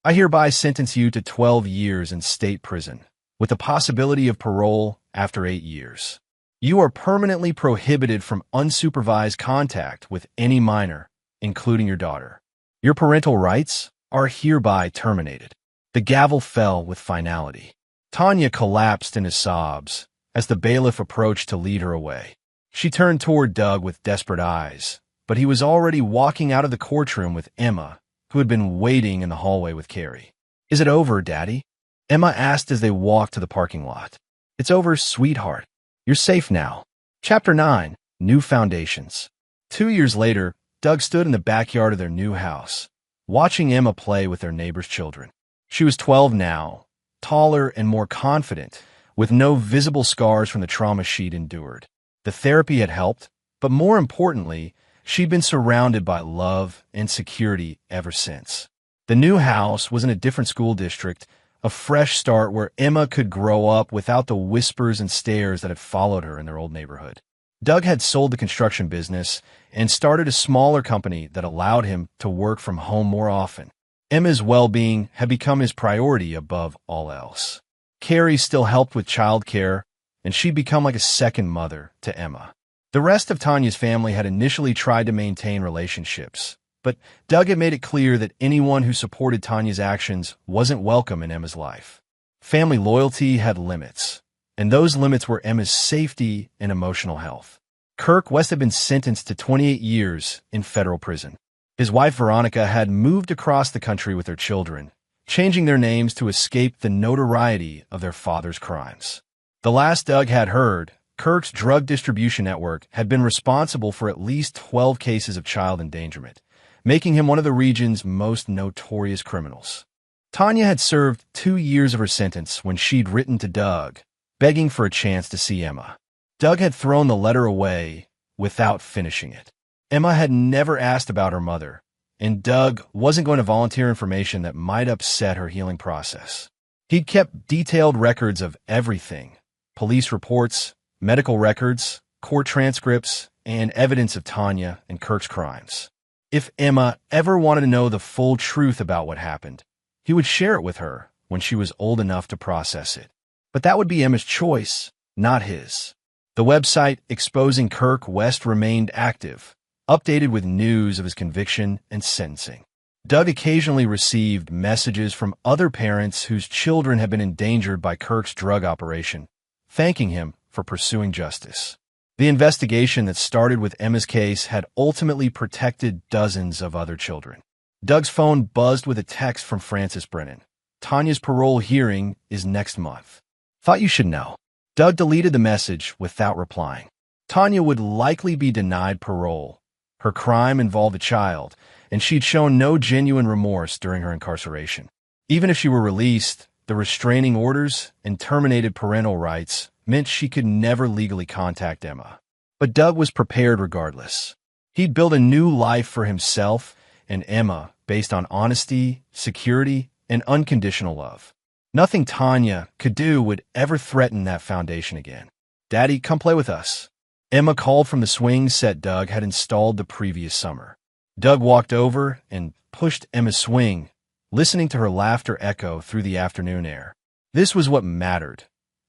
Speaker 1: I hereby sentence you to 12 years in state prison, with the possibility of parole after 8 years. You are permanently prohibited from unsupervised contact with any minor, including your daughter. Your parental rights are hereby terminated." The gavel fell with finality. Tanya collapsed into sobs as the bailiff approached to lead her away. She turned toward Doug with desperate eyes, but he was already walking out of the courtroom with Emma, who had been waiting in the hallway with Carrie. "Is it over, Daddy?" Emma asked as they walked to the parking lot. "It's over, sweetheart. You're safe now." Chapter 9: New Foundations. 2 years later, Doug stood in the backyard of their new house, watching Emma play with their neighbor's children. She was 12 now, taller and more confident, with no visible scars from the trauma she'd endured. The therapy had helped, but more importantly, she'd been surrounded by love and security ever since. The new house was in a different school district, a fresh start where Emma could grow up without the whispers and stares that had followed her in their old neighborhood. Doug had sold the construction business and started a smaller company that allowed him to work from home more often. Emma's well-being had become his priority above all else. Carrie still helped with childcare, and she'd become like a second mother to Emma. The rest of Tanya's family had initially tried to maintain relationships, but Doug had made it clear that anyone who supported Tanya's actions wasn't welcome in Emma's life. Family loyalty had limits, and those limits were Emma's safety and emotional health. Kirk West had been sentenced to 28 years in federal prison. His wife Veronica had moved across the country with their children, changing their names to escape the notoriety of their father's crimes. The last Doug had heard, Kirk's drug distribution network had been responsible for at least 12 cases of child endangerment, making him one of the region's most notorious criminals. Tanya had served 2 years of her sentence when she'd written to Doug, begging for a chance to see Emma. Doug had thrown the letter away without finishing it. Emma had never asked about her mother, and Doug wasn't going to volunteer information that might upset her healing process. He'd kept detailed records of everything: police reports, medical records, court transcripts, and evidence of Tanya and Kirk's crimes. If Emma ever wanted to know the full truth about what happened, he would share it with her when she was old enough to process it. But that would be Emma's choice, not his. The website exposing Kirk West remained active, updated with news of his conviction and sentencing. Doug occasionally received messages from other parents whose children had been endangered by Kirk's drug operation, thanking him for pursuing justice. The investigation that started with Emma's case had ultimately protected dozens of other children. Doug's phone buzzed with a text from Francis Brennan. Tanya's parole hearing is next month. Thought you should know. Doug deleted the message without replying. Tanya would likely be denied parole. Her crime involved a child, and she'd shown no genuine remorse during her incarceration. Even if she were released, the restraining orders and terminated parental rights meant she could never legally contact Emma. But Doug was prepared regardless. He'd built a new life for himself and Emma based on honesty, security, and unconditional love. Nothing Tanya could do would ever threaten that foundation again. "Daddy, come play with us." Emma called from the swing set Doug had installed the previous summer. Doug walked over and pushed Emma's swing, listening to her laughter echo through the afternoon air. This was what mattered.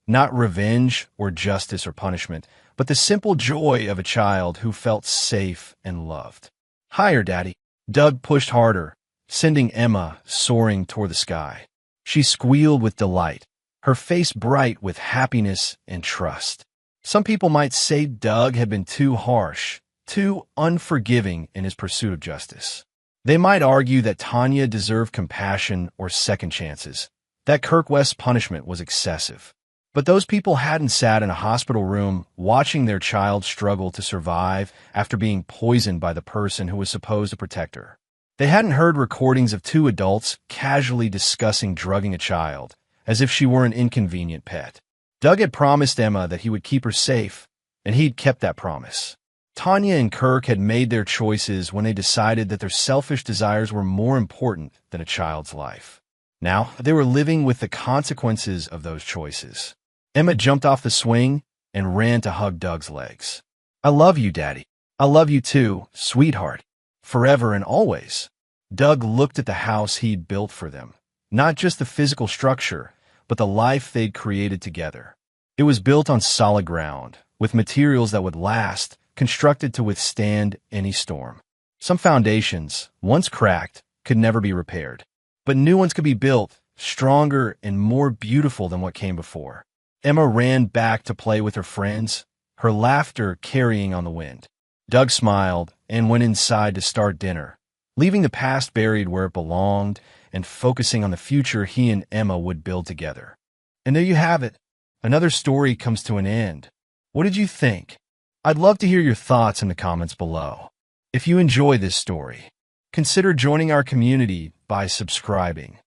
Speaker 1: Not revenge or justice or punishment, but the simple joy of a child who felt safe and loved. "Higher, Daddy." Doug pushed harder, sending Emma soaring toward the sky. She squealed with delight, her face bright with happiness and trust. Some people might say Doug had been too harsh, too unforgiving in his pursuit of justice. They might argue that Tanya deserved compassion or second chances, that Kirk West's punishment was excessive. But those people hadn't sat in a hospital room watching their child struggle to survive after being poisoned by the person who was supposed to protect her. They hadn't heard recordings of 2 adults casually discussing drugging a child, as if she were an inconvenient pet. Doug had promised Emma that he would keep her safe, and he'd kept that promise. Tanya and Kirk had made their choices when they decided that their selfish desires were more important than a child's life. Now, they were living with the consequences of those choices. Emma jumped off the swing and ran to hug Doug's legs. "I love you, Daddy. I love you too, sweetheart. Forever and always." Doug looked at the house he'd built for them, not just the physical structure, but the life they'd created together. It was built on solid ground, with materials that would last, constructed to withstand any storm. Some foundations, once cracked, could never be repaired, but new ones could be built, stronger and more beautiful than what came before. Emma ran back to play with her friends, her laughter carrying on the wind. Doug smiled and went inside to start dinner, leaving the past buried where it belonged and focusing on the future he and Emma would build together. And there you have it. Another story comes to an end. What did you think? I'd love to hear your thoughts in the comments below. If you enjoy this story, consider joining our community by subscribing.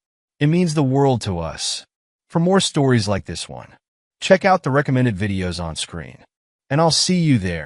Speaker 1: It means the world to us. For more stories like this one, check out the recommended videos on screen, and I'll see you there.